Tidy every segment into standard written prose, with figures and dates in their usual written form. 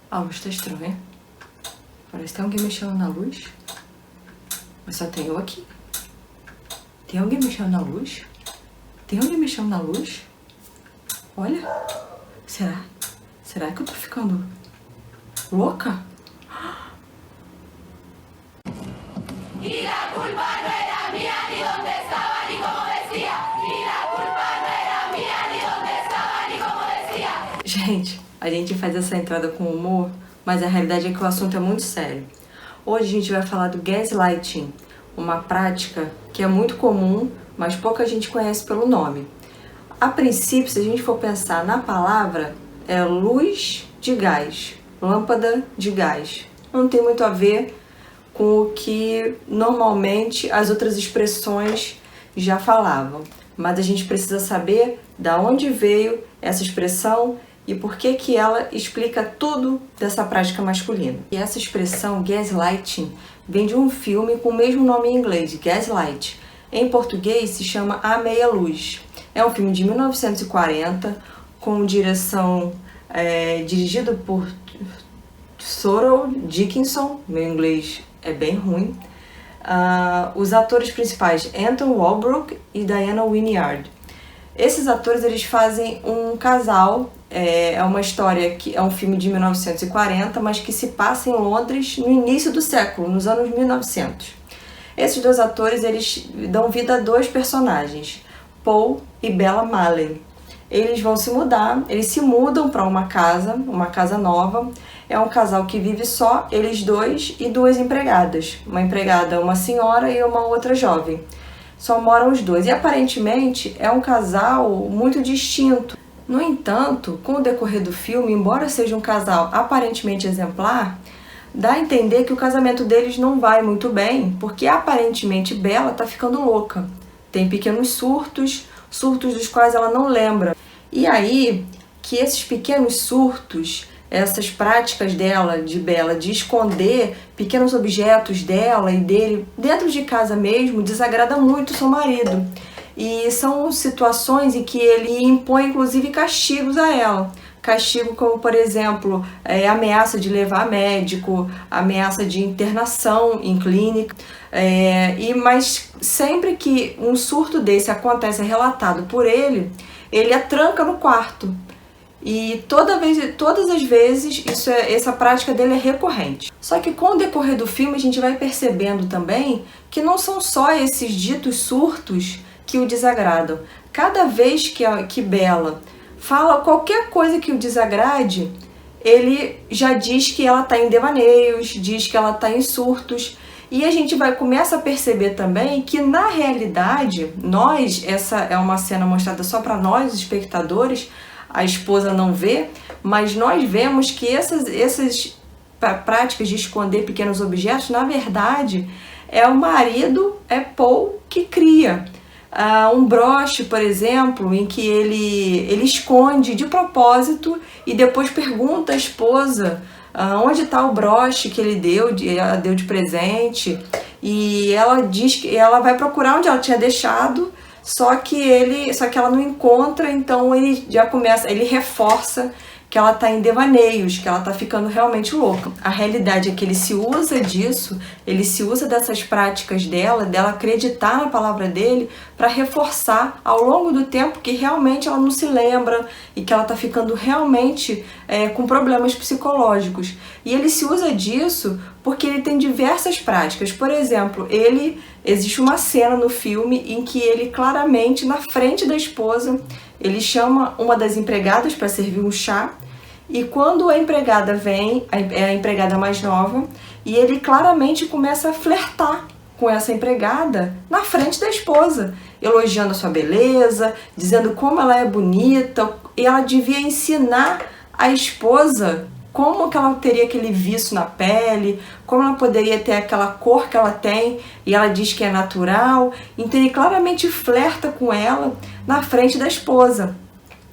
A luz tá estranha. Parece que tem alguém mexendo na luz. Mas só tem eu aqui. Tem alguém mexendo na luz? Tem alguém mexendo na luz? Olha. Será? Será que eu tô ficando louca? Y la culpa no era mía, ni dónde estaba, ni como decía. Y la culpa no era mía, ni dónde estaba, ni como decía. Gente, a gente faz essa entrada com humor, mas a realidade é que o assunto é muito sério. Hoje a gente vai falar do gaslighting, uma prática que é muito comum, mas pouca gente conhece pelo nome. A princípio, se a gente for pensar na palavra, é luz de gás, lâmpada de gás. Não tem muito a ver com o que normalmente as outras expressões já falavam. Mas a gente precisa saber da onde veio essa expressão e por que ela explica tudo dessa prática masculina. E essa expressão gaslighting vem de um filme com o mesmo nome em inglês, Gaslight. Em português se chama A Meia Luz. É um filme de 1940 com direção dirigido por Sorrell Dickinson, meu inglês é bem ruim. Os atores principais, Anton Walbrook e Diana Wynyard. Esses atores eles fazem um casal, é uma história que é um filme de 1940, mas que se passa em Londres no início do século, nos anos 1900. Esses dois atores eles dão vida a dois personagens, Paul e Bella Malley. Eles vão se mudar, eles se mudam para uma casa nova. É um casal que vive só, eles dois e duas empregadas. Uma empregada, uma senhora e uma outra jovem. Só moram os dois. E aparentemente é um casal muito distinto. No entanto, com o decorrer do filme, embora seja um casal aparentemente exemplar, dá a entender que o casamento deles não vai muito bem, porque aparentemente Bella está ficando louca. Tem pequenos surtos dos quais ela não lembra. E aí que esses pequenos surtos, essas práticas dela, de Bella, de esconder pequenos objetos dela e dele dentro de casa mesmo, desagrada muito seu marido. E são situações em que ele impõe, inclusive, castigos a ela. Castigo como, por exemplo, ameaça de levar a médico, ameaça de internação em clínica. Mas sempre que um surto desse acontece, é relatado por ele a tranca no quarto. E todas as vezes essa prática dele é recorrente. Só que com o decorrer do filme a gente vai percebendo também que não são só esses ditos surtos que o desagradam. Cada vez que Bella fala qualquer coisa que o desagrade, ele já diz que ela está em devaneios, diz que ela está em surtos. E a gente começa a perceber também que, na realidade, essa é uma cena mostrada só para nós, os espectadores, a esposa não vê, mas nós vemos que essas práticas de esconder pequenos objetos, na verdade, é o marido, é Paul, que cria. Um broche, por exemplo, em que ele esconde de propósito e depois pergunta à esposa onde está o broche que ela deu de presente, e ela diz que ela vai procurar onde ela tinha deixado, só que ela não encontra, então ele reforça que ela está em devaneios, que ela está ficando realmente louca. A realidade é que ele se usa disso, ele se usa dessas práticas dela acreditar na palavra dele para reforçar ao longo do tempo que realmente ela não se lembra e que ela está ficando realmente com problemas psicológicos. E ele se usa disso porque ele tem diversas práticas. Por exemplo, existe uma cena no filme em que ele claramente, na frente da esposa, ele chama uma das empregadas para servir um chá, e quando a empregada vem, é a empregada mais nova, e ele claramente começa a flertar com essa empregada na frente da esposa, elogiando a sua beleza, dizendo como ela é bonita, e ela devia ensinar a esposa como que ela teria aquele viço na pele, como ela poderia ter aquela cor que ela tem, e ela diz que é natural. Então ele claramente flerta com ela na frente da esposa.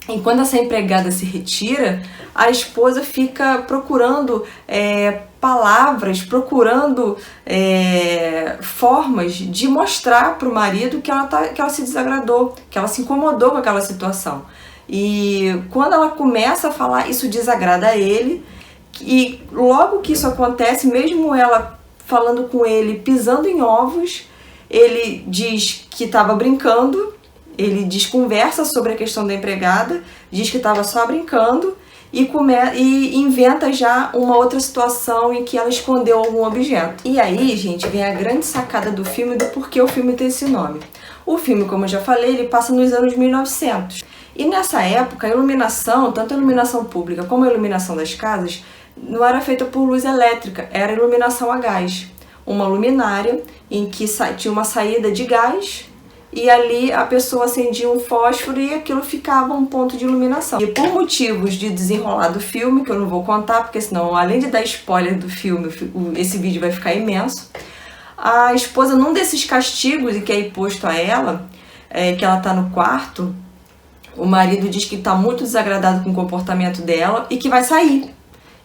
E quando essa empregada se retira, a esposa fica procurando palavras, procurando formas de mostrar para o marido que ela se desagradou, que ela se incomodou com aquela situação. E quando ela começa a falar, isso desagrada a ele, E logo que isso acontece, mesmo ela falando com ele, pisando em ovos, ele diz que estava brincando, ele desconversa sobre a questão da empregada, diz que estava só brincando e inventa já uma outra situação em que ela escondeu algum objeto. E aí, gente, vem a grande sacada do filme, do porquê o filme tem esse nome. O filme, como eu já falei, ele passa nos anos 1900. E nessa época, a iluminação, tanto a iluminação pública como a iluminação das casas, não era feita por luz elétrica, era iluminação a gás. Uma luminária em que tinha uma saída de gás e ali a pessoa acendia um fósforo e aquilo ficava um ponto de iluminação. E por motivos de desenrolar do filme, que eu não vou contar, porque senão, além de dar spoiler do filme, esse vídeo vai ficar imenso, a esposa, num desses castigos que é imposto a ela, que ela está no quarto, o marido diz que está muito desagradado com o comportamento dela e que vai sair.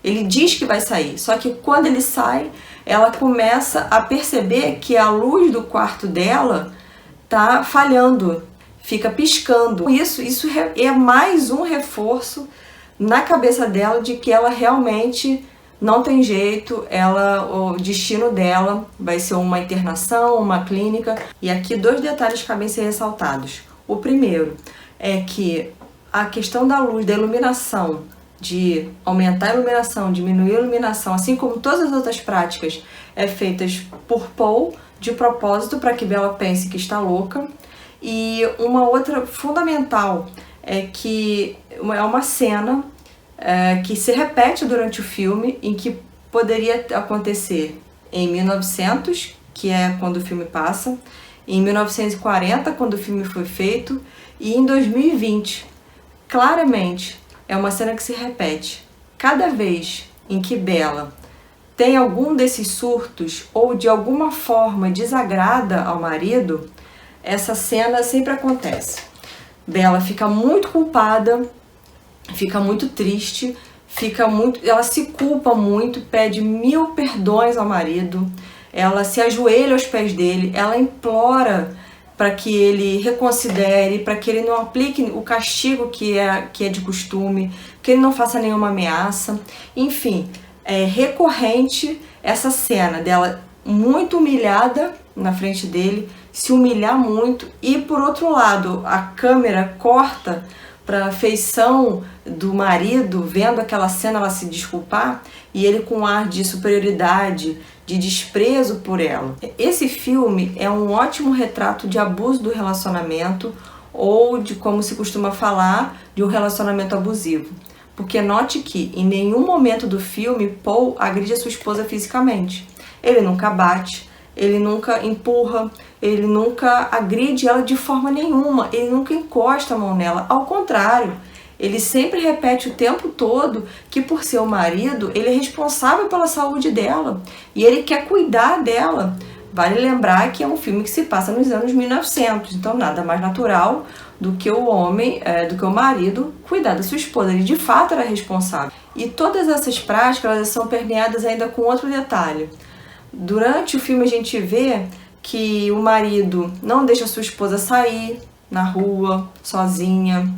Ele diz que vai sair, só que quando ele sai, ela começa a perceber que a luz do quarto dela tá falhando, fica piscando. Isso é mais um reforço na cabeça dela de que ela realmente não tem jeito, o destino dela vai ser uma internação, uma clínica. E aqui 2 detalhes cabem ser ressaltados. O primeiro é que a questão da luz, da iluminação, de aumentar a iluminação, diminuir a iluminação, assim como todas as outras práticas, é feitas por Paul, de propósito, para que Bella pense que está louca. E uma outra fundamental é que é uma cena que se repete durante o filme, em que poderia acontecer em 1900, que é quando o filme passa, em 1940, quando o filme foi feito, e em 2020. Claramente, é uma cena que se repete. Cada vez em que Bella tem algum desses surtos ou de alguma forma desagrada ao marido, essa cena sempre acontece. Bella fica muito culpada, fica muito triste, ela se culpa muito, pede 1000 perdões ao marido, ela se ajoelha aos pés dele, ela implora para que ele reconsidere, para que ele não aplique o castigo que é de costume, que ele não faça nenhuma ameaça. Enfim, é recorrente essa cena dela muito humilhada na frente dele, se humilhar muito, e por outro lado a câmera corta para a feição do marido, vendo aquela cena, ela se desculpar, e ele com um ar de superioridade, de desprezo por ela. Esse filme é um ótimo retrato de abuso do relacionamento, ou de, como se costuma falar, de um relacionamento abusivo. Porque note que em nenhum momento do filme Paul agride a sua esposa fisicamente. Ele nunca bate, ele nunca empurra, ele nunca agride ela de forma nenhuma, ele nunca encosta a mão nela. Ao contrário, ele sempre repete o tempo todo que, por ser o marido, ele é responsável pela saúde dela e ele quer cuidar dela. Vale lembrar que é um filme que se passa nos anos 1900, então nada mais natural do que o homem, do que o marido cuidar da sua esposa. Ele de fato era responsável. E todas essas práticas, elas são permeadas ainda com outro detalhe. Durante o filme a gente vê que o marido não deixa a sua esposa sair na rua, sozinha.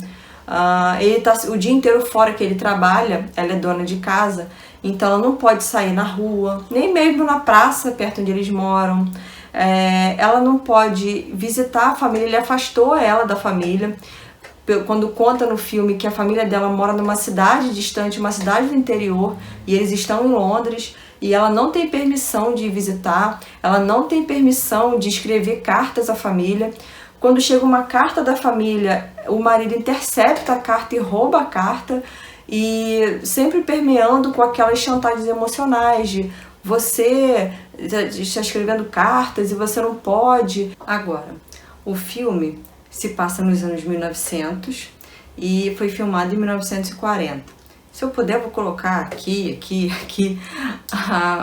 Ele tá o dia inteiro fora, que ele trabalha, ela é dona de casa, então ela não pode sair na rua, nem mesmo na praça, perto onde eles moram. Ela não pode visitar a família, ele afastou ela da família. Quando conta no filme que a família dela mora numa cidade distante, uma cidade do interior, e eles estão em Londres, e ela não tem permissão de visitar, ela não tem permissão de escrever cartas à família. Quando chega uma carta da família, o marido intercepta a carta e rouba a carta, e sempre permeando com aquelas chantagens emocionais de você está escrevendo cartas e você não pode. Agora, o filme se passa nos anos 1900 e foi filmado em 1940. Se eu puder, eu vou colocar aqui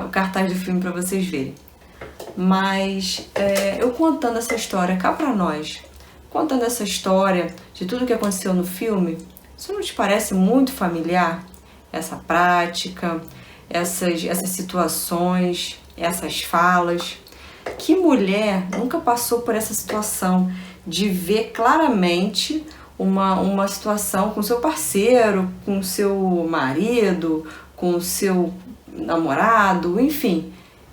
o cartaz do filme para vocês verem. Mas eu contando essa história cá pra nós, contando essa história de tudo que aconteceu no filme, isso não te parece muito familiar? Essa prática, essas situações, essas falas. Que mulher nunca passou por essa situação de ver claramente uma situação com seu parceiro, com seu marido, com o seu namorado, enfim.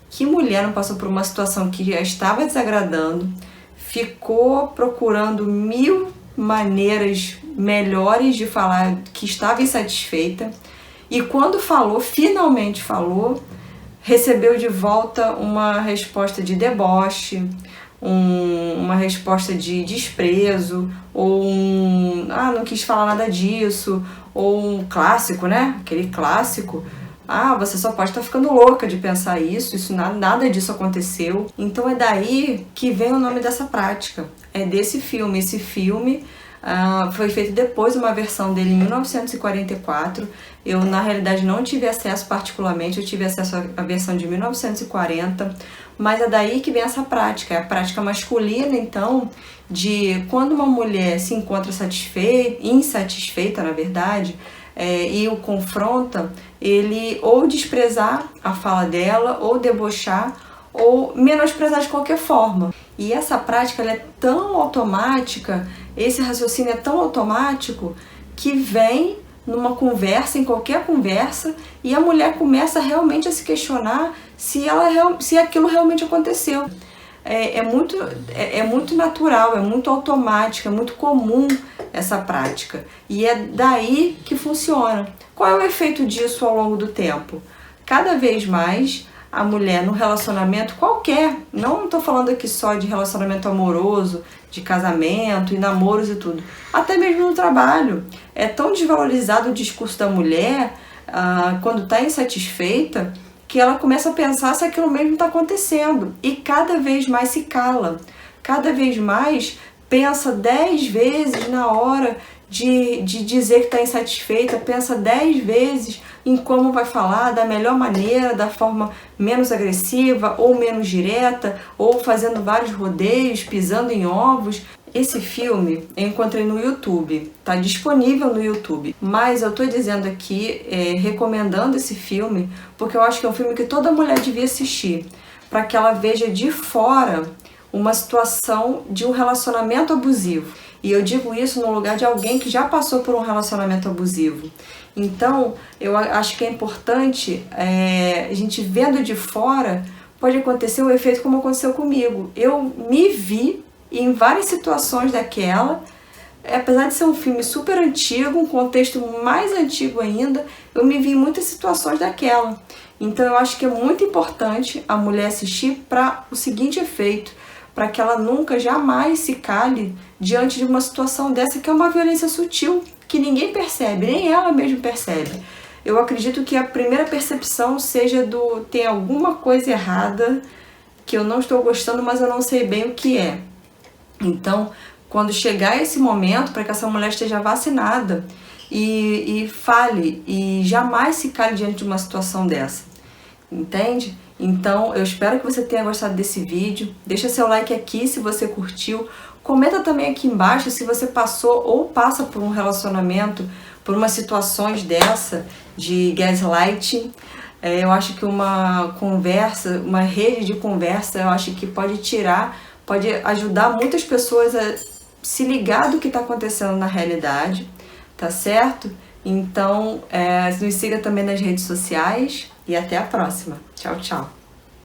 Que mulher não passou por uma situação que já estava desagradando, ficou procurando 1000 maneiras melhores de falar que estava insatisfeita e quando falou, finalmente falou, recebeu de volta uma resposta de deboche, uma resposta de desprezo, ou não quis falar nada disso, ou um clássico, né? Aquele clássico, você só pode estar ficando louca de pensar isso nada disso aconteceu. Então é daí que vem o nome dessa prática, é desse filme. Esse filme foi feito depois uma versão dele em 1944. Eu, na realidade, não tive acesso particularmente, eu tive acesso à versão de 1940, mas é daí que vem essa prática, é a prática masculina, então, de quando uma mulher se encontra insatisfeita, na verdade, e o confronta, ele ou desprezar a fala dela, ou debochar, ou menosprezar de qualquer forma. E essa prática ela é tão automática, esse raciocínio é tão automático, que vem numa conversa, em qualquer conversa, e a mulher começa realmente a se questionar se aquilo realmente aconteceu. É muito natural, é muito automático, é muito comum essa prática. E é daí que funciona. Qual é o efeito disso ao longo do tempo? Cada vez mais a mulher no relacionamento qualquer, não estou falando aqui só de relacionamento amoroso, de casamento e namoros e tudo, até mesmo no trabalho. É tão desvalorizado o discurso da mulher quando está insatisfeita, que ela começa a pensar se aquilo mesmo está acontecendo e cada vez mais se cala, cada vez mais pensa 10 vezes na hora de dizer que está insatisfeita, pensa 10 vezes em como vai falar, da melhor maneira, da forma menos agressiva ou menos direta, ou fazendo vários rodeios, pisando em ovos. Esse filme eu encontrei no YouTube, tá disponível no YouTube, mas eu tô dizendo aqui, recomendando esse filme, porque eu acho que é um filme que toda mulher devia assistir, para que ela veja de fora uma situação de um relacionamento abusivo. E eu digo isso no lugar de alguém que já passou por um relacionamento abusivo. Então, eu acho que é importante, a gente vendo de fora, pode acontecer um efeito como aconteceu comigo. Eu me vi em várias situações daquela, apesar de ser um filme super antigo, um contexto mais antigo ainda, eu me vi em muitas situações daquela. Então eu acho que é muito importante a mulher assistir para o seguinte efeito, para que ela nunca, jamais se cale diante de uma situação dessa que é uma violência sutil, que ninguém percebe, nem ela mesma percebe. Eu acredito que a primeira percepção seja tem alguma coisa errada que eu não estou gostando, mas eu não sei bem o que é. Então, quando chegar esse momento, para que essa mulher esteja vacinada e fale, e jamais se cale diante de uma situação dessa, entende? Então, eu espero que você tenha gostado desse vídeo, deixa seu like aqui se você curtiu, comenta também aqui embaixo se você passou ou passa por um relacionamento, por umas situações dessa de gaslighting. Eu acho que uma conversa, uma rede de conversa, eu acho que pode ajudar muitas pessoas a se ligar do que está acontecendo na realidade, tá certo? Então, nos siga também nas redes sociais e até a próxima. Tchau, tchau!